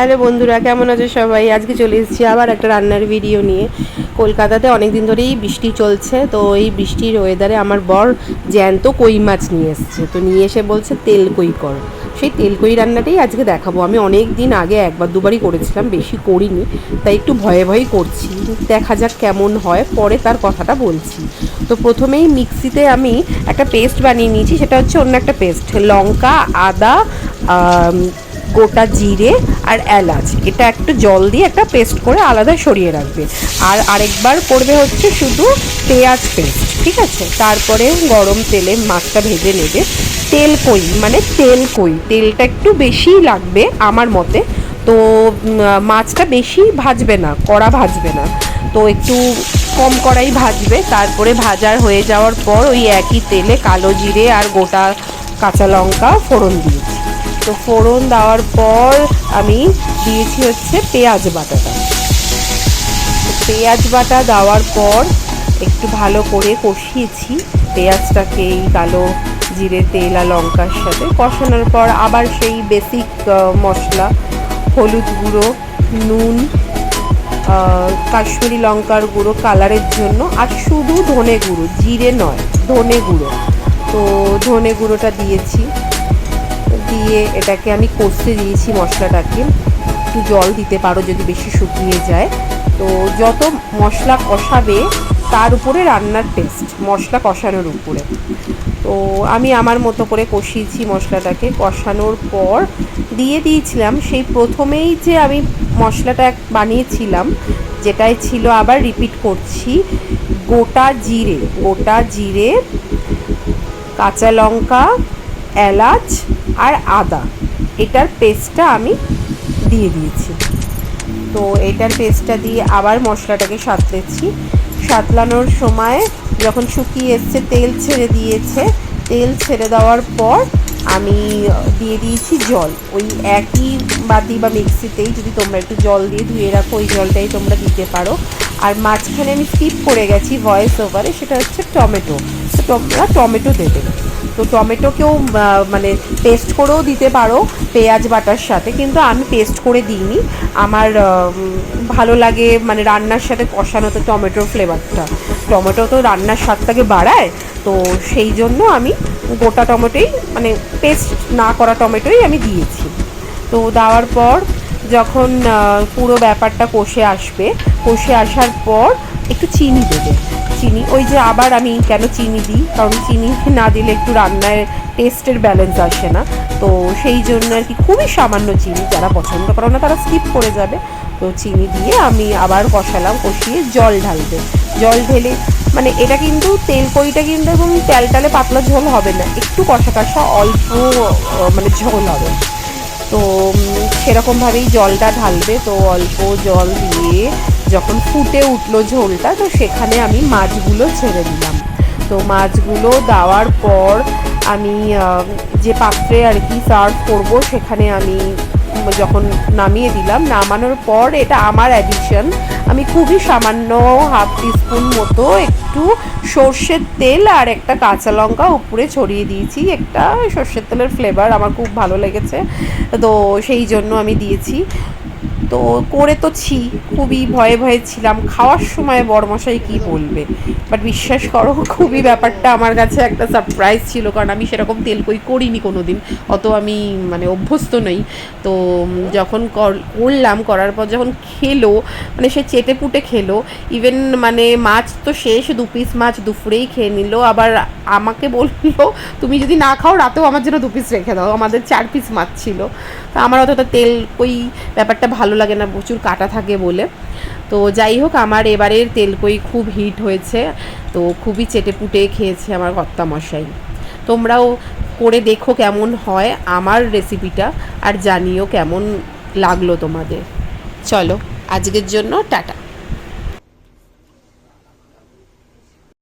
Hello বন্ধুরা, কেমন আছো সবাই? আজকে চলে এসেছি আবার একটা রান্নার ভিডিও নিয়ে। কলকাতাতে অনেক দিন ধরেই বৃষ্টি চলছে, তো এই বৃষ্টির ওয়েদারে আমার বর জ্যান্ত কই মাছ নিয়ে এসেছে। তো নিয়ে এসে বলছে তেল কই করো। সেই তেল কই রান্নাটাই আজকে দেখাবো। আমি অনেক দিন আগে একবার দুবারই করেছিলাম, বেশি করিনি, তাই একটু ভয়ে ভয়ে করছি। দেখা যাক কেমন হয়, পরে তার কথাটা বলছি। তো প্রথমেই মিক্সিতে আমি একটা পেস্ট বানিয়ে নিয়েছি, সেটা হচ্ছে অন্য একটা পেস্ট, লঙ্কা, আদা, গোটা জিরে আর এলাচ, এটা একটু জল দিয়ে একটা পেস্ট করে আলাদা সরিয়ে রাখবে। আর আরেকবার করবে হচ্ছে শুধু পেঁয়াজ পেস্ট, ঠিক আছে? তারপরে গরম তেলে মাছটা ভেজে নেবে। তেল কই মানে তেল কই, তেলটা একটু বেশিই লাগবে আমার মতে। তো মাছটা বেশি ভাজবে না, কড়া ভাজবে না, তো একটু কম কড়াই ভাজবে। তারপরে ভাজার হয়ে যাওয়ার পর ওই একই তেলে কালো জিরে আর গোটা কাঁচা লঙ্কা ফোড়ন দিয়েছি। তো ফোড়ন দেওয়ার পর আমি দিয়েছি হচ্ছে পেঁয়াজ বাটাটা। পেঁয়াজ বাটা দেওয়ার পর একটু ভালো করে কষিয়েছি পেঁয়াজটাকে এই কালো জিরে তেল আর লঙ্কার সাথে। কষানোর পর আবার সেই বেসিক মশলা, হলুদ গুঁড়ো, নুন, কাশ্মীরি লঙ্কার গুঁড়ো কালারের জন্য, আর শুধু ধনে গুঁড়ো, জিরে নয়, ধনে গুঁড়ো। তো ধনে গুঁড়োটা দিয়েছি, দিয়ে এটাকে আমি কষতে দিয়েছি মশলাটাকে। একটু জল দিতে পারো যদি বেশি শুকিয়ে যায়। তো যত মশলা কষাবে তার উপরে রান্নার টেস্ট, মশলা কষানোর উপরে। তো আমি আমার মতো করে কষিয়েছি মশলাটাকে। কষানোর পর দিয়ে দিয়েছিলাম সেই প্রথমেই যে আমি মশলাটা বানিয়েছিলাম, যেটাই ছিল, আবার রিপিট করছি, গোটা জিরে, গোটা জিরে, কাঁচা লঙ্কা, এলাচ আর আদা, এটার পেস্টটা আমি দিয়ে দিয়েছি। তো এটার পেস্টটা দিয়ে আবার মশলাটাকে সাঁতলেছি। সাঁতলানোর সময় যখন শুকিয়ে এসছে, তেল ছেড়ে দিয়েছে, তেল ছেড়ে দেওয়ার পর আমি দিয়ে দিয়েছি জল। ওই একই বাটি বা মিক্সিতেই যদি তোমরা একটু জল দিয়ে ধুয়ে রাখো, ওই জলটাই তোমরা দিতে পারো। আর মাঝখানে আমি স্কিপ করে গেছি ভয়েস ওভারে, সেটা হচ্ছে টমেটো। তো তোমরা টমেটো দেবে। তো টমেটোকেও মানে পেস্ট করেও দিতে পারো পেঁয়াজ বাটার সাথে, কিন্তু আমি পেস্ট করে দিইনি। আমার ভালো লাগে মানে রান্নার সাথে কষানোতে টমেটোর ফ্লেভারটা। টমেটো তো রান্নার স্বাদটাকে বাড়ায়, তো সেই জন্য আমি গোটা টমেটোই, মানে পেস্ট না করা টমেটোই আমি দিয়েছি। তো দেওয়ার পর যখন পুরো ব্যাপারটা কষে আসবে, কষে আসার পর একটু চিনি দেবে। চিনি, ওই যে আবার আমি কেন চিনি দিই, কারণ চিনি না দিলে একটু রান্নায় টেস্টের ব্যালেন্স আসে না। তো সেই জন্য আর কি খুবই সামান্য চিনি, যারা পছন্দ করো না তারা স্কিপ করে যাবে। তো চিনি দিয়ে আমি আবার কষালাম, কষিয়ে জল ঢালবে। জল ঢেলে মানে এটা কিন্তু তেল কইটা কিন্তু এবং টালে পাতলা ঝোল হবে না, একটু কষা কষা অল্প মানে ঝোল হবে। তো সেরকমভাবেই জলটা ঢালবে। তো অল্প জল দিয়ে যখন ফুটে উঠলো ঝোলটা, তো সেখানে আমি মাছগুলো ছেড়ে দিলাম। তো মাছগুলো দেওয়ার পর আমি যে পাত্রে আর কি সার্ভ করবো, সেখানে আমি যখন নামিয়ে দিলাম, নামানোর পর এটা আমার অ্যাডিশন, আমি খুবই সামান্য হাফ টিস্পুন মতো একটু সর্ষের তেল আর একটা কাঁচা লঙ্কা উপরে ছড়িয়ে দিয়েছি। একটা সর্ষের তেলের ফ্লেভার আমার খুব ভালো লেগেছে, তো সেই জন্য আমি দিয়েছি। তো করে তো খুবই ভয়ে ভয়ে ছিলাম, খাওয়ার সময় বড়মশাই কী বলবে, বাট বিশ্বাস করো খুবই ব্যাপারটা আমার কাছে একটা সারপ্রাইজ ছিল, কারণ আমি সেরকম তেল কই করিনি কোনো দিন, অত আমি মানে অভ্যস্ত নই। তো যখন করলাম, করার পর যখন খেলো, মানে সে চেটে পুটে খেলো। ইভেন মানে মাছ তো শেষ, 2 পিস মাছ দুপুরেই খেয়ে নিল। আবার আমাকে বললো, তুমি যদি না খাও রাতেও আমার জন্য 2 পিস রেখে দাও। আমাদের 4 পিস মাছ ছিল। তো আমার অতটা তেল কই ব্যাপারটা ভালো লাগে না, প্রচুর কাটা থাকে বলে। তো যাই হোক, আমার এবারের তেলকই খুব হিট হয়েছে। তো খুবই চেটেপুটে খেয়েছে আমার কর্তামশাই। তোমরাও করে দেখো কেমন হয় আমার রেসিপিটা, আর জানিও কেমন লাগলো তোমাদের। চলো, আজকের জন্য টাটা।